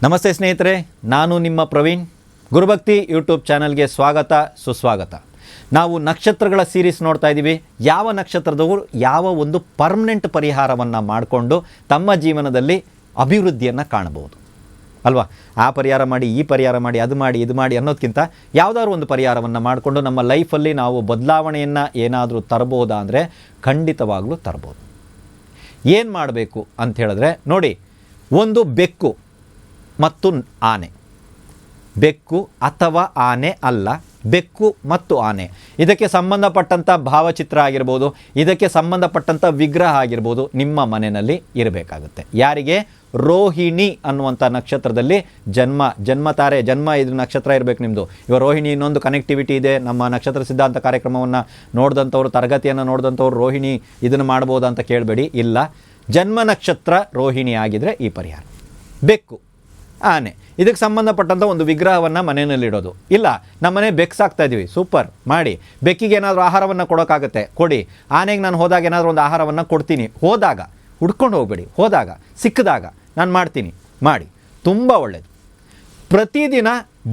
ನಮಸ್ತೆ ಸ್ನೇಹಿತರೆ, ನಾನು ನಿಮ್ಮ ಪ್ರವೀಣ್. ಗುರುಭಕ್ತಿ ಯೂಟ್ಯೂಬ್ ಚಾನಲ್ಗೆ ಸ್ವಾಗತ ಸುಸ್ವಾಗತ. ನಾವು ನಕ್ಷತ್ರಗಳ ಸೀರೀಸ್ ನೋಡ್ತಾ ಇದ್ದೀವಿ. ಯಾವ ನಕ್ಷತ್ರದವರು ಯಾವ ಒಂದು ಪರ್ಮನೆಂಟ್ ಪರಿಹಾರವನ್ನು ಮಾಡಿಕೊಂಡು ತಮ್ಮ ಜೀವನದಲ್ಲಿ ಅಭಿವೃದ್ಧಿಯನ್ನು ಕಾಣಬಹುದು ಅಲ್ವಾ. ಆ ಪರಿಹಾರ ಮಾಡಿ, ಈ ಪರಿಹಾರ ಮಾಡಿ, ಅದು ಮಾಡಿ, ಇದು ಮಾಡಿ ಅನ್ನೋದಕ್ಕಿಂತ ಯಾವುದಾದ್ರು ಒಂದು ಪರಿಹಾರವನ್ನು ಮಾಡಿಕೊಂಡು ನಮ್ಮ ಲೈಫಲ್ಲಿ ನಾವು ಬದಲಾವಣೆಯನ್ನು ಏನಾದರೂ ತರಬಹುದಾ ಅಂದರೆ ಖಂಡಿತವಾಗ್ಲೂ ತರ್ಬೋದು. ಏನು ಮಾಡಬೇಕು ಅಂತ ಹೇಳಿದ್ರೆ ನೋಡಿ, ಒಂದು ಬೆಕ್ಕು ಮತ್ತು ಆನೆ, ಬೆಕ್ಕು ಅಥವಾ ಆನೆ ಅಲ್ಲ, ಬೆಕ್ಕು ಮತ್ತು ಆನೆ, ಇದಕ್ಕೆ ಸಂಬಂಧಪಟ್ಟಂಥ ಭಾವಚಿತ್ರ ಆಗಿರ್ಬೋದು, ಇದಕ್ಕೆ ಸಂಬಂಧಪಟ್ಟಂಥ ವಿಗ್ರಹ ಆಗಿರ್ಬೋದು ನಿಮ್ಮ ಮನೆಯಲ್ಲಿ ಇರಬೇಕಾಗುತ್ತೆ. ಯಾರಿಗೆ? ರೋಹಿಣಿ ಅನ್ನುವಂಥ ನಕ್ಷತ್ರದಲ್ಲಿ ಜನ್ಮ ಇದು ನಕ್ಷತ್ರ ಇರಬೇಕು ನಿಮ್ಮದು. ಇವಾಗ ರೋಹಿಣಿ ಇನ್ನೊಂದು ಕನೆಕ್ಟಿವಿಟಿ ಇದೆ. ನಮ್ಮ ನಕ್ಷತ್ರ ಸಿದ್ಧಾಂತ ಕಾರ್ಯಕ್ರಮವನ್ನು ನೋಡಿದಂಥವ್ರು, ತರಗತಿಯನ್ನು ನೋಡಿದಂಥವ್ರು ರೋಹಿಣಿ ಇದನ್ನು ಮಾಡ್ಬೋದಾ ಅಂತ ಕೇಳಬೇಡಿ. ಇಲ್ಲ, ಜನ್ಮ ನಕ್ಷತ್ರ ರೋಹಿಣಿ ಆಗಿದ್ರೆ ಈ ಪರಿಹಾರ. ಬೆಕ್ಕು, ಆನೆ, ಇದಕ್ಕೆ ಸಂಬಂಧಪಟ್ಟಂಥ ಒಂದು ವಿಗ್ರಹವನ್ನು ಮನೆಯಲ್ಲಿಡೋದು. ಇಲ್ಲ, ನಮ್ಮನೆ ಬೆಕ್ಕು ಸಾಕ್ತಾ ಇದ್ದೀವಿ, ಸೂಪರ್, ಮಾಡಿ. ಬೆಕ್ಕಿಗೆ ಏನಾದರೂ ಆಹಾರವನ್ನು ಕೊಡೋಕ್ಕಾಗತ್ತೆ, ಕೊಡಿ. ಆನೆಗೆ ನಾನು ಹೋದಾಗ ಏನಾದರೂ ಒಂದು ಆಹಾರವನ್ನು ಕೊಡ್ತೀನಿ. ಹೋದಾಗ ಹುಡ್ಕೊಂಡು ಹೋಗಬೇಡಿ, ಹೋದಾಗ ಸಿಕ್ಕಿದಾಗ ನಾನು ಮಾಡ್ತೀನಿ, ಮಾಡಿ. ತುಂಬ ಒಳ್ಳೆಯದು. ಪ್ರತಿದಿನ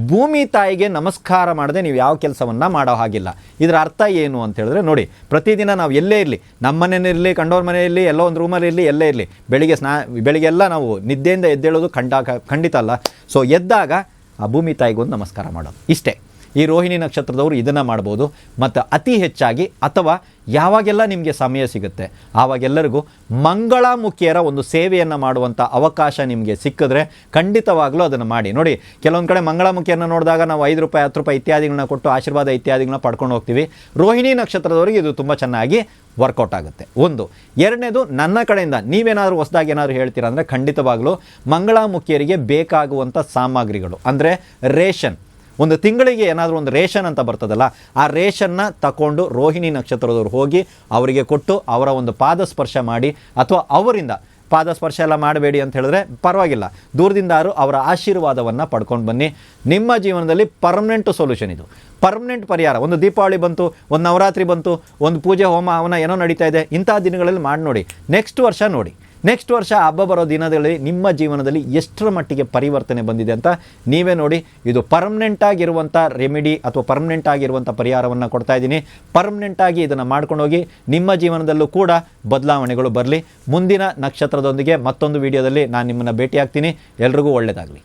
ಭೂಮಿ ತಾಯಿಗೆ ನಮಸ್ಕಾರ ಮಾಡದೆ ನೀವು ಯಾವ ಕೆಲಸವನ್ನು ಮಾಡೋ ಹಾಗಿಲ್ಲ. ಇದರ ಅರ್ಥ ಏನು ಅಂತ ಹೇಳಿದ್ರೆ ನೋಡಿ, ಪ್ರತಿದಿನ ನಾವು ಎಲ್ಲೇ ಇರಲಿ, ನಮ್ಮ ಮನೆಯಲ್ಲಿರಲಿ, ಕಂಡವ್ರ ಮನೆಯಲ್ಲಿ, ಎಲ್ಲೋ ಒಂದು ರೂಮಲ್ಲಿ ಇರಲಿ, ಎಲ್ಲೇ ಇರಲಿ, ಬೆಳಿಗ್ಗೆಲ್ಲ ನಾವು ನಿದ್ದೆಯಿಂದ ಎದ್ದೇಳೋದು ಖಂಡಿತ ಅಲ್ಲ. ಸೊ ಎದ್ದಾಗ ಆ ಭೂಮಿ ತಾಯಿಗೊಂದು ನಮಸ್ಕಾರ ಮಾಡೋದು, ಇಷ್ಟೇ. ಈ ರೋಹಿಣಿ ನಕ್ಷತ್ರದವರು ಇದನ್ನು ಮಾಡ್ಬೋದು. ಮತ್ತು ಅತಿ ಹೆಚ್ಚಾಗಿ ಅಥವಾ ಯಾವಾಗೆಲ್ಲ ನಿಮಗೆ ಸಮಯ ಸಿಗುತ್ತೆ ಆವಾಗೆಲ್ಲರಿಗೂ ಮಂಗಳಾಮುಖಿಯರ ಒಂದು ಸೇವೆಯನ್ನು ಮಾಡುವಂಥ ಅವಕಾಶ ನಿಮಗೆ ಸಿಕ್ಕಿದ್ರೆ ಖಂಡಿತವಾಗಲೂ ಅದನ್ನು ಮಾಡಿ. ನೋಡಿ, ಕೆಲವೊಂದು ಕಡೆ ಮಂಗಳಾಮುಖಿಯನ್ನು ನೋಡಿದಾಗ ನಾವು 5 ರೂಪಾಯಿ 10 ರೂಪಾಯಿ ಇತ್ಯಾದಿಗಳನ್ನ ಕೊಟ್ಟು ಆಶೀರ್ವಾದ ಇತ್ಯಾದಿಗಳನ್ನ ಪಡ್ಕೊಂಡು ಹೋಗ್ತೀವಿ. ರೋಹಿಣಿ ನಕ್ಷತ್ರದವರಿಗೆ ಇದು ತುಂಬ ಚೆನ್ನಾಗಿ ವರ್ಕೌಟ್ ಆಗುತ್ತೆ. ಒಂದು. ಎರಡನೇದು, ನನ್ನ ಕಡೆಯಿಂದ ನೀವೇನಾದರೂ ಹೊಸದಾಗಿ ಏನಾದರೂ ಹೇಳ್ತೀರಾ ಅಂದರೆ ಖಂಡಿತವಾಗಲೂ ಮಂಗಳಾಮುಖಿಯರಿಗೆ ಬೇಕಾಗುವಂಥ ಸಾಮಗ್ರಿಗಳು ಅಂದರೆ ರೇಷನ್, ಒಂದು ತಿಂಗಳಿಗೆ ಏನಾದರೂ ಒಂದು ರೇಷನ್ ಅಂತ ಬರ್ತದಲ್ಲ, ಆ ರೇಷನ್ನ ತಗೊಂಡು ರೋಹಿಣಿ ನಕ್ಷತ್ರದವರು ಹೋಗಿ ಅವರಿಗೆ ಕೊಟ್ಟು ಅವರ ಒಂದು ಪಾದಸ್ಪರ್ಶ ಮಾಡಿ, ಅಥವಾ ಅವರಿಂದ ಪಾದಸ್ಪರ್ಶ ಎಲ್ಲ ಮಾಡಬೇಡಿ ಅಂತ ಹೇಳಿದ್ರೆ ಪರವಾಗಿಲ್ಲ, ದೂರದಿಂದಾರು ಅವರ ಆಶೀರ್ವಾದವನ್ನು ಪಡ್ಕೊಂಡು ಬನ್ನಿ. ನಿಮ್ಮ ಜೀವನದಲ್ಲಿ ಪರ್ಮನೆಂಟ್ ಸೊಲ್ಯೂಷನ್ ಇದು, ಪರ್ಮನೆಂಟ್ ಪರಿಹಾರ. ಒಂದು ದೀಪಾವಳಿ ಬಂತು, ಒಂದು ನವರಾತ್ರಿ ಬಂತು, ಒಂದು ಪೂಜೆ ಹೋಮ ಹವನ ಏನೋ ನಡೀತಾ ಇದೆ, ಇಂಥ ದಿನಗಳಲ್ಲಿ ಮಾಡಿ ನೋಡಿ. ನೆಕ್ಸ್ಟ್ ವರ್ಷ ನೋಡಿ, ನೆಕ್ಸ್ಟ್ ವರ್ಷ ಹಬ್ಬ ಬರೋ ದಿನದಲ್ಲಿ ನಿಮ್ಮ ಜೀವನದಲ್ಲಿ ಎಷ್ಟರ ಮಟ್ಟಿಗೆ ಪರಿವರ್ತನೆ ಬಂದಿದೆ ಅಂತ ನೀವೇ ನೋಡಿ. ಇದು ಪರ್ಮನೆಂಟಾಗಿರುವಂಥ ರೆಮಿಡಿ ಅಥವಾ ಪರ್ಮನೆಂಟ್ ಆಗಿರುವಂಥ ಪರಿಹಾರವನ್ನು ಕೊಡ್ತಾ ಇದ್ದೀನಿ. ಪರ್ಮನೆಂಟಾಗಿ ಇದನ್ನು ಮಾಡ್ಕೊಂಡು ಹೋಗಿ, ನಿಮ್ಮ ಜೀವನದಲ್ಲೂ ಕೂಡ ಬದಲಾವಣೆಗಳು ಬರಲಿ. ಮುಂದಿನ ನಕ್ಷತ್ರದೊಂದಿಗೆ ಮತ್ತೊಂದು ವಿಡಿಯೋದಲ್ಲಿ ನಾನು ನಿಮ್ಮನ್ನು ಭೇಟಿ ಆಗ್ತೀನಿ. ಎಲ್ರಿಗೂ ಒಳ್ಳೆಯದಾಗಲಿ.